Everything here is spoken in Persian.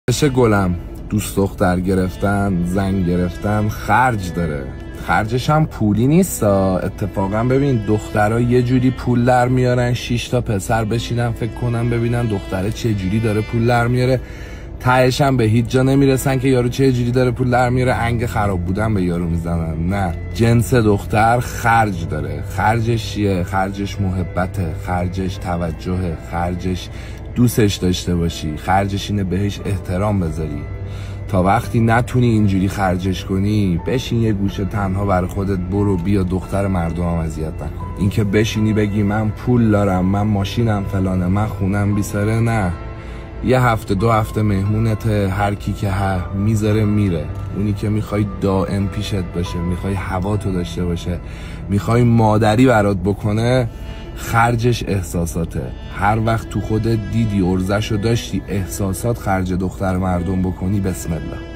بشه گلم دوست دختر گرفتن زن گرفتن خرج داره. خرجش هم پولی نیستا. اتفاقا ببین دخترها یه جوری پول در میارن 6 تا پسر بشینن فکر کنن ببینن دختره چه جوری داره پول در میاره، تهش هم به هیچ جا نمیرسن که یارو چه جوری داره پول در میاره، انگ خراب بودن به یارو میزنن. نه، جنس دختر خرج داره. خرجش چیه؟ خرجش محبته، خرجش توجهه، خرجش دوستش داشته باشی، خرجش اینه بهش احترام بذاری. تا وقتی نتونی اینجوری خرجش کنی بشین یه گوشه تنها برای خودت برو بیا، دختر مردم هم اذیت نکن. اینکه بشینی بگی من پول دارم، من ماشینم فلانه، من خونم بیساره، نه. یه هفته 2 هفته مهمونت، هر کی که میذاره میره. اونی که میخوای دائم پیشت باشه، میخوای هواتو داشته باشه، میخوای مادری برات بکنه، خرجش احساساته. هر وقت تو خودت دیدی ارزشو داشتی احساسات خرج دختر مردم بکنی، بسم الله.